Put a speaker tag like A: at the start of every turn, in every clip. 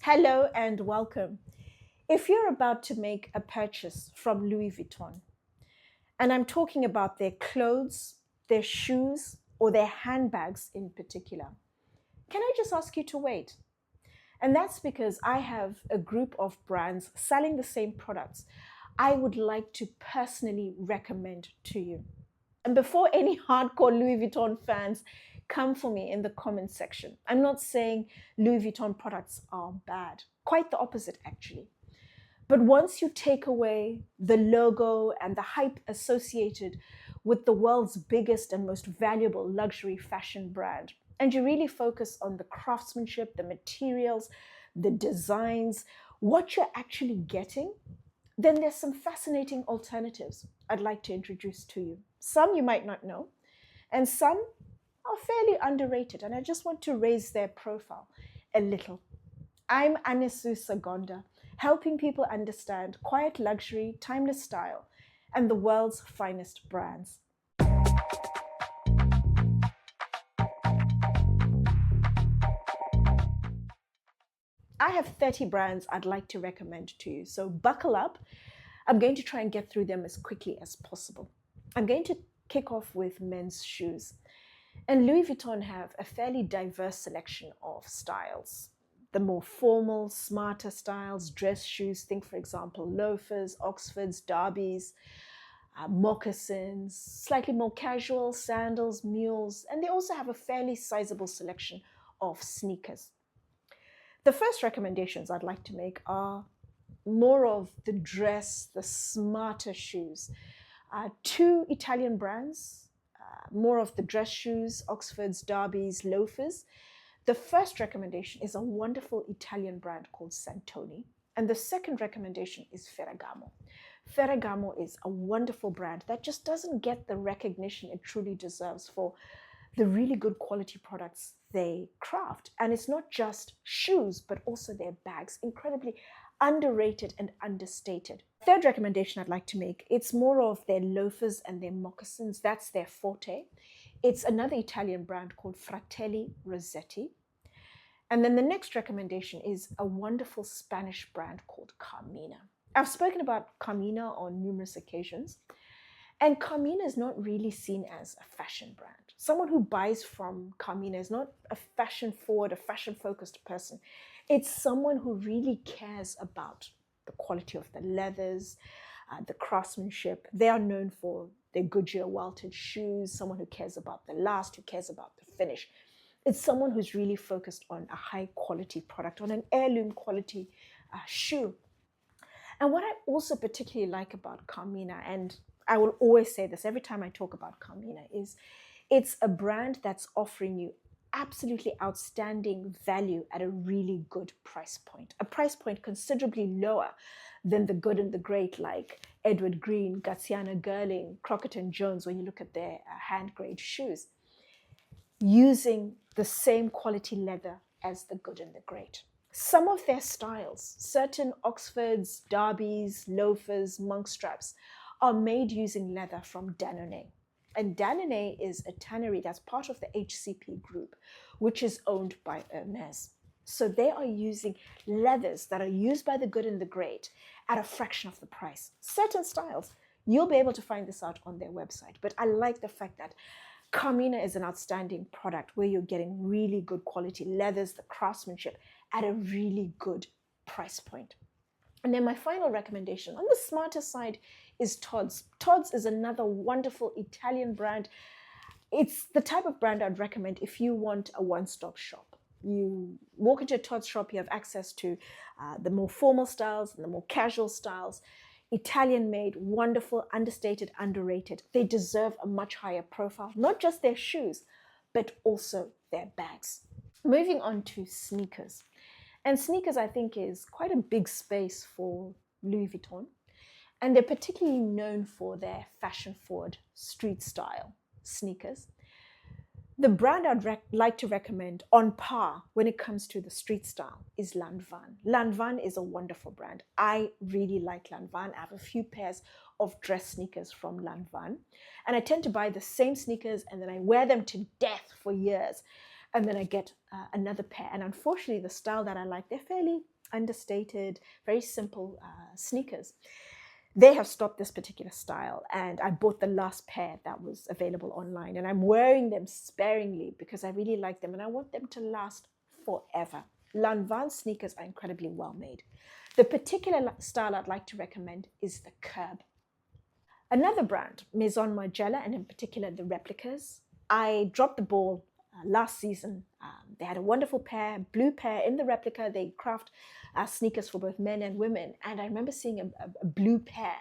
A: Hello and welcome. If you're about to make a purchase from Louis Vuitton, and I'm talking about their clothes, their shoes, or their handbags in particular, can I just ask you to wait? And that's because I have a group of brands selling the same products I would like to personally recommend to you. And before any hardcore Louis Vuitton fans come for me in the comment section, I'm not saying Louis Vuitton products are bad. Quite the opposite, actually. But once you take away the logo and the hype associated with the world's biggest and most valuable luxury fashion brand, and you really focus on the craftsmanship, the materials, the designs, what you're actually getting, then there's some fascinating alternatives I'd like to introduce to you. Some you might not know, and some are fairly underrated, and I just want to raise their profile a little. I'm Anesu Sagonda, helping people understand quiet luxury, timeless style, and the world's finest brands. I have 30 brands I'd like to recommend to you, so buckle up. I'm going to try and get through them as quickly as possible. I'm going to kick off with men's shoes. And Louis Vuitton have a fairly diverse selection of styles. The more formal, smarter styles, dress shoes, think for example loafers, Oxfords, derbies, moccasins, slightly more casual, sandals, mules, and they also have a fairly sizable selection of sneakers. The first recommendations I'd like to make are more of the dress, the smarter shoes. Two Italian brands, more of the dress shoes, Oxfords, derbies, loafers. The first recommendation is a wonderful Italian brand called Santoni. And the second recommendation is Ferragamo. Ferragamo is a wonderful brand that just doesn't get the recognition it truly deserves for the really good quality products they craft. And it's not just shoes, but also their bags, incredibly underrated and understated. Third recommendation I'd like to make, it's more of their loafers and their moccasins. That's their forte. It's another Italian brand called Fratelli Rossetti. And then the next recommendation is a wonderful Spanish brand called Carmina. I've spoken about Carmina on numerous occasions. And Carmina is not really seen as a fashion brand. Someone who buys from Carmina is not a fashion-forward, a fashion-focused person. It's someone who really cares about the quality of the leathers, the craftsmanship. They are known for their Goodyear welted shoes, someone who cares about the last, who cares about the finish. It's someone who's really focused on a high-quality product, on an heirloom quality shoe. And what I also particularly like about Carmina, and I will always say this every time I talk about Carmina, is it's a brand that's offering you absolutely outstanding value at a really good price point. A price point considerably lower than the good and the great like Edward Green, Gaziana Gerling, Crockett & Jones when you look at their hand-grade shoes, using the same quality leather as the good and the great. Some of their styles, certain Oxfords, derbies, loafers, monk straps, are made using leather from Dannonnet. And Dannonnet is a tannery that's part of the HCP group, which is owned by Hermès. So they are using leathers that are used by the good and the great at a fraction of the price. Certain styles, you'll be able to find this out on their website. But I like the fact that Carmina is an outstanding product where you're getting really good quality leathers, the craftsmanship at a really good price point. And then my final recommendation on the smarter side is Tod's. Tod's is another wonderful Italian brand. It's the type of brand I'd recommend if you want a one-stop shop. You walk into a Tod's shop, you have access to the more formal styles and the more casual styles. Italian made, wonderful, understated, underrated. They deserve a much higher profile, not just their shoes, but also their bags. Moving on to sneakers. And sneakers, I think, is quite a big space for Louis Vuitton. And they're particularly known for their fashion-forward street style sneakers. The brand I'd like to recommend on par when it comes to the street style is Lanvin. Lanvin is a wonderful brand. I really like Lanvin. I have a few pairs of dress sneakers from Lanvin. And I tend to buy the same sneakers and then I wear them to death for years. And then I get another pair. And unfortunately, the style that I like, they're fairly understated, very simple sneakers. They have stopped this particular style, and I bought the last pair that was available online, and I'm wearing them sparingly because I really like them and I want them to last forever. Lanvin sneakers are incredibly well made. The particular style I'd like to recommend is the Curb. Another brand, Maison Margiela, and in particular the replicas. I dropped the ball last season. They had a wonderful pair, blue pair in the replica. They craft sneakers for both men and women. And I remember seeing a blue pair,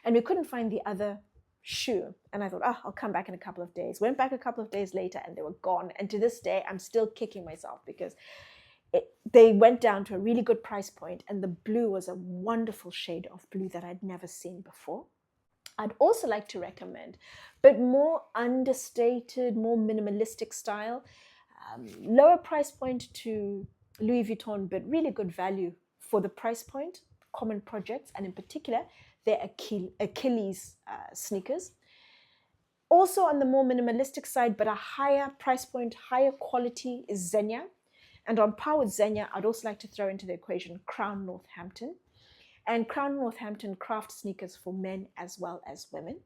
A: and we couldn't find the other shoe. And I thought, I'll come back in a couple of days. Went back a couple of days later and they were gone. And to this day, I'm still kicking myself because they went down to a really good price point, and the blue was a wonderful shade of blue that I'd never seen before. I'd also like to recommend, but more understated, more minimalistic style, lower price point to Louis Vuitton, but really good value for the price point, common projects, and in particular, their Achilles sneakers. Also on the more minimalistic side, but a higher price point, higher quality is Zegna. And on par with Zegna, I'd also like to throw into the equation Crown Northampton. And Crown Northampton craft sneakers for men as well as women.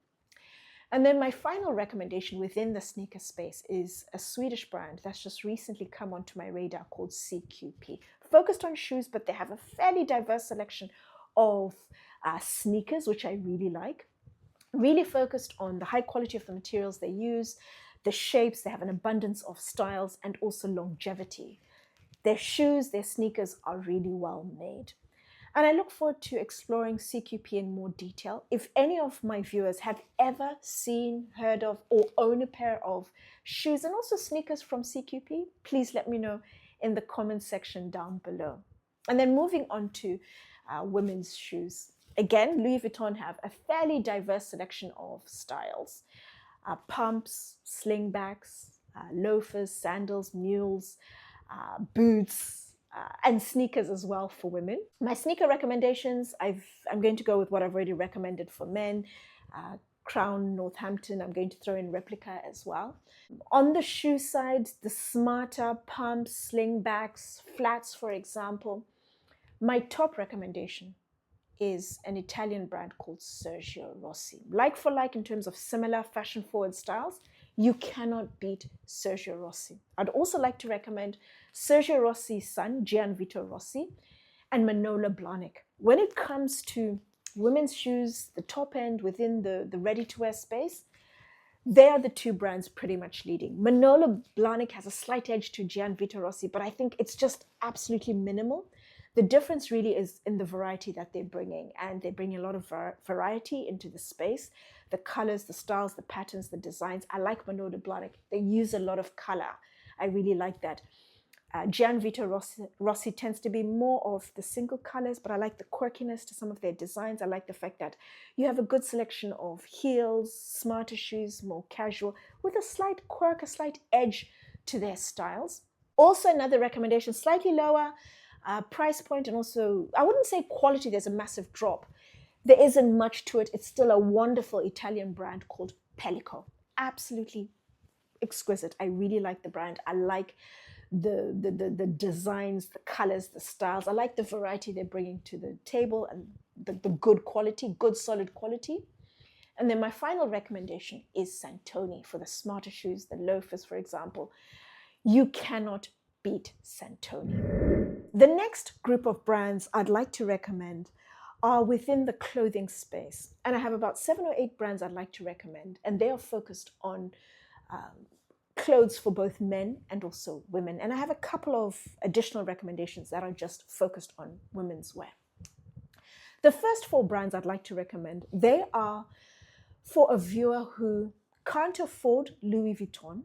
A: And then my final recommendation within the sneaker space is a Swedish brand that's just recently come onto my radar called CQP. Focused on shoes, but they have a fairly diverse selection of sneakers, which I really like. Really focused on the high quality of the materials they use, the shapes, they have an abundance of styles, and also longevity. Their shoes, their sneakers are really well made. And I look forward to exploring CQP in more detail. If any of my viewers have ever seen, heard of, or own a pair of shoes and also sneakers from CQP, please let me know in the comment section down below. And then moving on to women's shoes. Again, Louis Vuitton have a fairly diverse selection of styles. Pumps, slingbacks, loafers, sandals, mules, boots, and sneakers as well for women. My sneaker recommendations, I'm going to go with what I've already recommended for men. Crown Northampton, I'm going to throw in replica as well. On the shoe side, the smarter pumps, slingbacks, flats, for example. My top recommendation is an Italian brand called Sergio Rossi. Like for like in terms of similar fashion-forward styles, you cannot beat Sergio Rossi. I'd also like to recommend Sergio Rossi's son, Gianvito Rossi, and Manolo Blahnik. When it comes to women's shoes, the top end within the ready-to-wear space, they are the two brands pretty much leading. Manolo Blahnik has a slight edge to Gianvito Rossi, but I think it's just absolutely minimal. The difference really is in the variety that they're bringing, and they're bringing a lot of variety into the space. The colors, the styles, the patterns, the designs. I like Manolo Blahnik. They use a lot of color. I really like that. Gianvito Rossi tends to be more of the single colors, but I like the quirkiness to some of their designs. I like the fact that you have a good selection of heels, smarter shoes, more casual, with a slight quirk, a slight edge to their styles. Also another recommendation, slightly lower price point, and also, I wouldn't say quality, there's a massive drop. There isn't much to it. It's still a wonderful Italian brand called Pellico. Absolutely exquisite. I really like the brand. I like the designs, the colors, the styles. I like the variety they're bringing to the table and the good quality, good solid quality. And then my final recommendation is Santoni for the smarter shoes, the loafers, for example. You cannot beat Santoni. The next group of brands I'd like to recommend are within the clothing space. And I have about 7 or 8 brands I'd like to recommend, and they are focused on clothes for both men and also women. And I have a couple of additional recommendations that are just focused on women's wear. The first 4 brands I'd like to recommend, they are for a viewer who can't afford Louis Vuitton,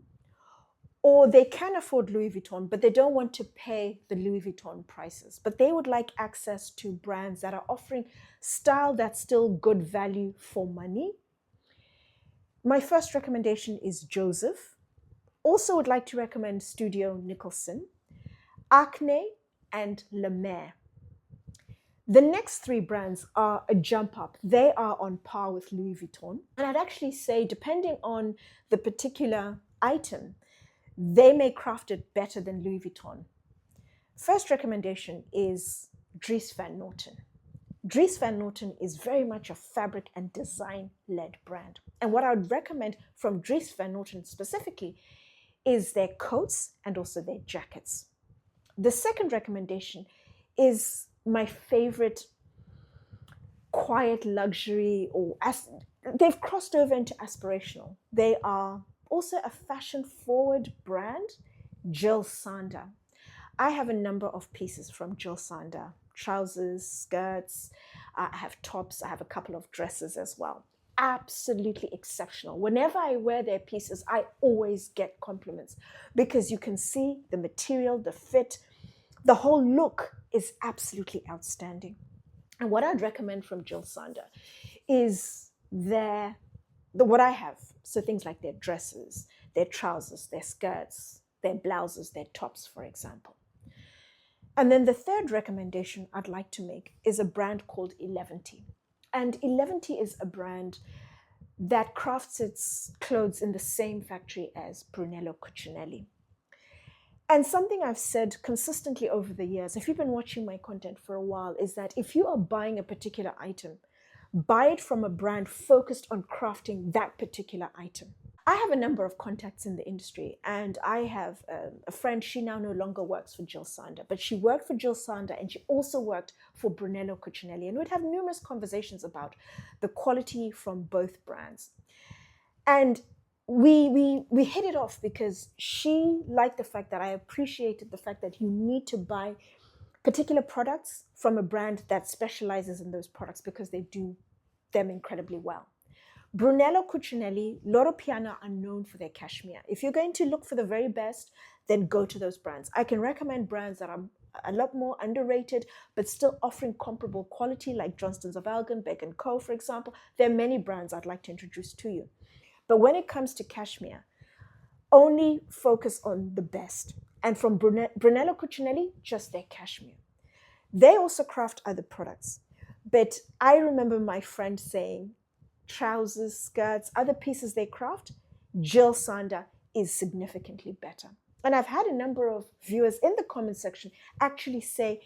A: or they can afford Louis Vuitton, but they don't want to pay the Louis Vuitton prices. But they would like access to brands that are offering style that's still good value for money. My first recommendation is Joseph. Also would like to recommend Studio Nicholson, Acne, and Le Maire. The next 3 brands are a jump up. They are on par with Louis Vuitton. And I'd actually say, depending on the particular item, they may craft it better than Louis Vuitton. First recommendation is Dries Van Noten. Dries Van Noten is very much a fabric and design-led brand. And what I would recommend from Dries Van Noten specifically is their coats and also their jackets. The second recommendation is my favorite quiet luxury, or they've crossed over into aspirational. They are also a fashion-forward brand, Jil Sander. I have a number of pieces from Jil Sander. Trousers, skirts, I have tops, I have a couple of dresses as well. Absolutely exceptional. Whenever I wear their pieces, I always get compliments because you can see the material, the fit, the whole look is absolutely outstanding. And what I'd recommend from Jil Sander is what I have. So things like their dresses, their trousers, their skirts, their blouses, their tops, for example. And then the third recommendation I'd like to make is a brand called 11T. And 11T is a brand that crafts its clothes in the same factory as Brunello Cucinelli. And something I've said consistently over the years, if you've been watching my content for a while, is that if you are buying a particular item, buy it from a brand focused on crafting that particular item. I have a number of contacts in the industry, and I have a friend. She now no longer works for Jil Sander, but she worked for Jil Sander and she also worked for Brunello Cucinelli, and we'd have numerous conversations about the quality from both brands. And we hit it off because she liked the fact that I appreciated the fact that you need to buy particular products from a brand that specializes in those products because they do them incredibly well. Brunello Cucinelli, Loro Piana are known for their cashmere. If you're going to look for the very best, then go to those brands. I can recommend brands that are a lot more underrated, but still offering comparable quality, like Johnstons of Elgin, Beck & Co., for example. There are many brands I'd like to introduce to you. But when it comes to cashmere, only focus on the best. And from Brunello Cucinelli, just their cashmere. They also craft other products. But I remember my friend saying, trousers, skirts, other pieces they craft, Jil Sander is significantly better. And I've had a number of viewers in the comment section actually say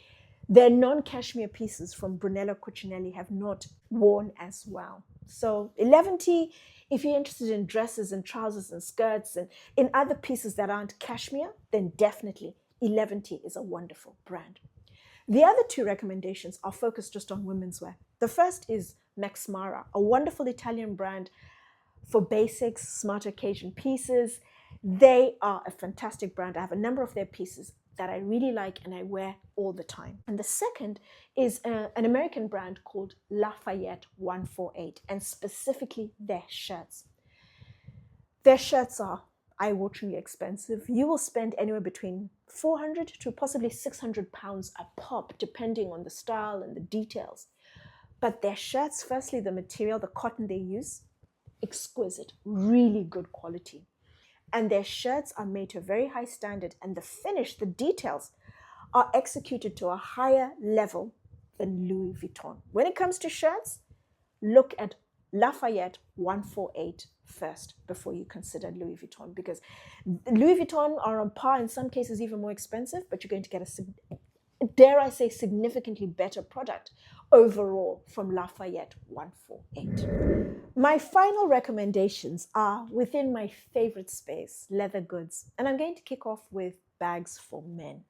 A: their non-cashmere pieces from Brunello Cucinelli have not worn as well. So 11T, if you're interested in dresses and trousers and skirts and in other pieces that aren't cashmere, then definitely 11T is a wonderful brand. The other two recommendations are focused just on women's wear. The first is Max Mara, a wonderful Italian brand for basics, smart occasion pieces. They are a fantastic brand. I have a number of their pieces that I really like and I wear all the time. And the second is an American brand called Lafayette 148, and specifically their shirts. Their shirts are eye-wateringly expensive. You will spend anywhere between 400 to possibly 600 pounds a pop, depending on the style and the details. But their shirts, firstly, the material, the cotton they use, exquisite, really good quality. And their shirts are made to a very high standard, and the finish, the details, are executed to a higher level than Louis Vuitton. When it comes to shirts, look at Lafayette 148 first before you consider Louis Vuitton, because Louis Vuitton are on par, in some cases even more expensive, but you're going to get dare I say, significantly better product overall from Lafayette 148. My final recommendations are within my favorite space, leather goods, and I'm going to kick off with bags for men.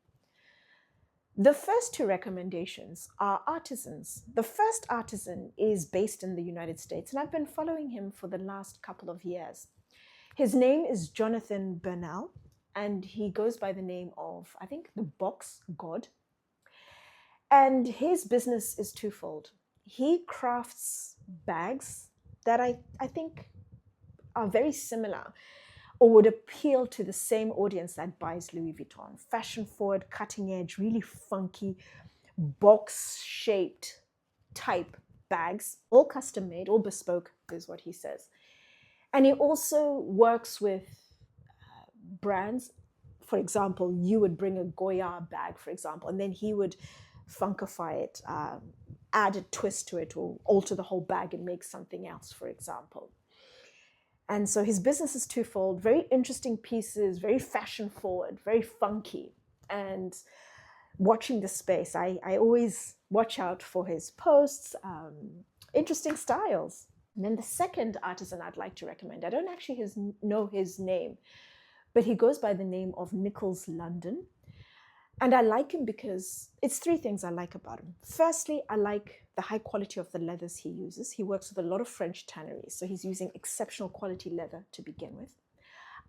A: The first two recommendations are artisans. The first artisan is based in the United States, and I've been following him for the last couple of years. His name is Jonathan Bernal, and he goes by the name of, I think, the Box God. And his business is twofold. He crafts bags that I think are very similar or would appeal to the same audience that buys Louis Vuitton. Fashion forward, cutting edge, really funky, box-shaped type bags, all custom made, all bespoke is what he says. And he also works with brands. For example, you would bring a Goya bag, for example, and then he would funkify it, add a twist to it, or alter the whole bag and make something else, for example. And so his business is twofold, very interesting pieces, very fashion forward, very funky. And watching the space. I always watch out for his posts, interesting styles. And then the second artisan I'd like to recommend, I don't actually know his name, but he goes by the name of Nichols London. And I like him because it's three things I like about him. Firstly, I like the high quality of the leathers he uses. He works with a lot of French tanneries, so he's using exceptional quality leather to begin with.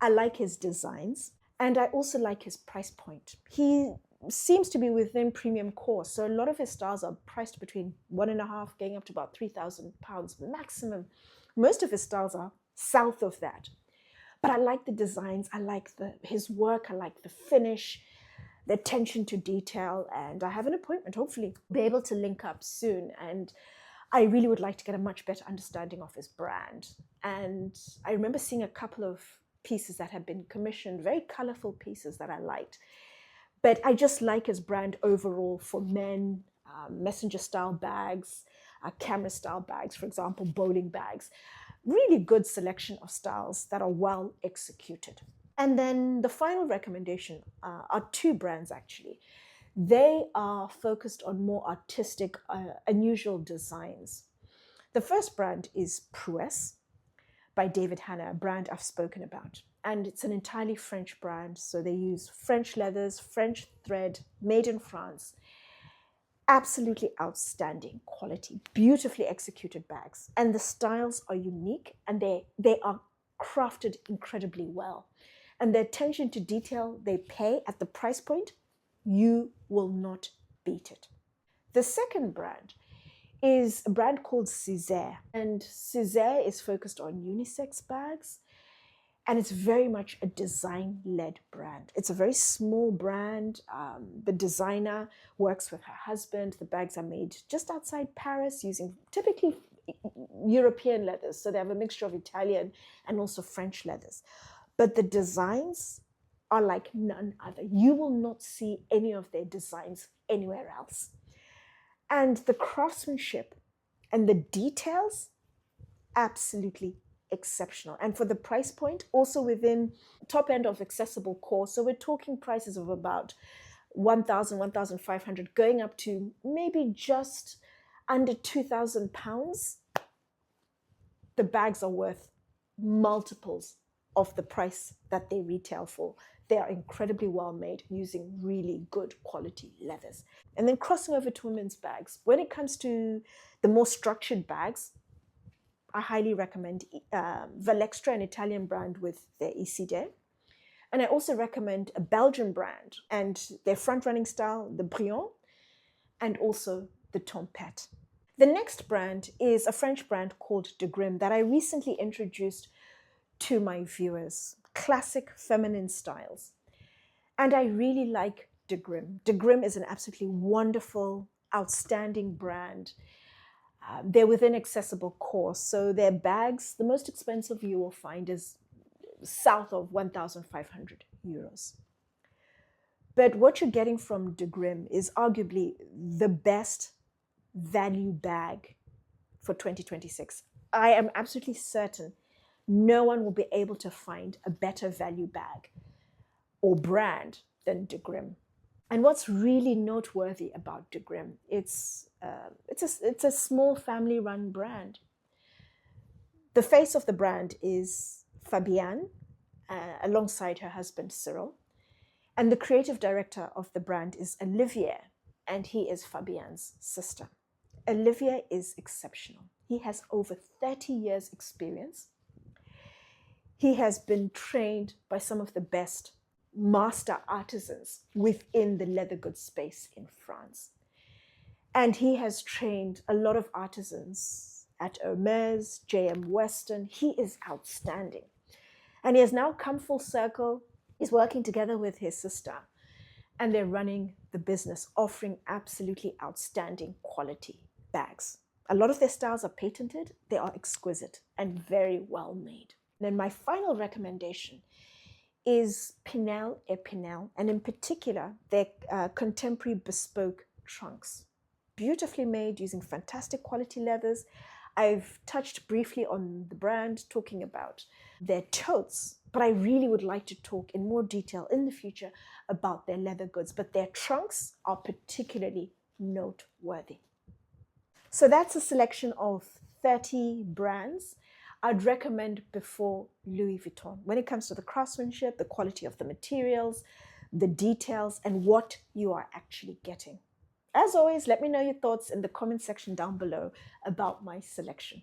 A: I like his designs, and I also like his price point. He seems to be within premium core, so a lot of his styles are priced between £1.5 going up to about £3,000 maximum. Most of his styles are south of that. But I like the designs, I like his work, I like the finish, the attention to detail, and I have an appointment, hopefully be able to link up soon. And I really would like to get a much better understanding of his brand. And I remember seeing a couple of pieces that had been commissioned, very colorful pieces that I liked. But I just like his brand overall for men, messenger style bags, camera style bags, for example, bowling bags. Really good selection of styles that are well executed. And then the final recommendation are two brands actually. They are focused on more artistic, unusual designs. The first brand is Prouesse by David Hanna, a brand I've spoken about. And it's an entirely French brand, so they use French leathers, French thread, made in France. Absolutely outstanding quality, beautifully executed bags. And the styles are unique and they are crafted incredibly well. And the attention to detail they pay at the price point, you will not beat it. The second brand is a brand called Césaire. And Césaire is focused on unisex bags. And it's very much a design-led brand. It's a very small brand. The designer works with her husband. The bags are made just outside Paris using typically European leathers. So they have a mixture of Italian and also French leathers. But the designs are like none other. You will not see any of their designs anywhere else. And the craftsmanship and the details, absolutely exceptional. And for the price point, also within top end of accessible core. So we're talking prices of about 1,000, 1,500, going up to maybe just under £2,000. The bags are worth multiples of the price that they retail for. They are incredibly well made using really good quality leathers. And then crossing over to women's bags. When it comes to the more structured bags, I highly recommend Valextra, an Italian brand with their Iside. And I also recommend a Belgian brand and their front-running style, the Briand, and also the Tempête. The next brand is a French brand called de Grimm that I recently introduced to my viewers. Classic feminine styles. And I really like de Grimm. De Grimm is an absolutely wonderful, outstanding brand. They're within accessible core. So their bags, the most expensive you will find is south of 1,500 euros. But what you're getting from de Grimm is arguably the best value bag for 2026. I am absolutely certain no one will be able to find a better value bag or brand than de Grimm. And what's really noteworthy about de Grimm, it's a small family-run brand. The face of the brand is Fabienne, alongside her husband Cyril. And the creative director of the brand is Olivier, and he is Fabienne's sister. Olivier is exceptional. He has over 30 years experience. He has been trained by some of the best master artisans within the leather goods space in France. And he has trained a lot of artisans at Hermès, JM Western. He is outstanding. And he has now come full circle. He's working together with his sister, and they're running the business, offering absolutely outstanding quality bags. A lot of their styles are patented. They are exquisite and very well made. Then my final recommendation is Pinel et Pinel, and in particular, their contemporary bespoke trunks. Beautifully made using fantastic quality leathers. I've touched briefly on the brand, talking about their totes, but I really would like to talk in more detail in the future about their leather goods, but their trunks are particularly noteworthy. So that's a selection of 30 brands I'd recommend before Louis Vuitton when it comes to the craftsmanship, the quality of the materials, the details, and what you are actually getting. As always, let me know your thoughts in the comment section down below about my selection.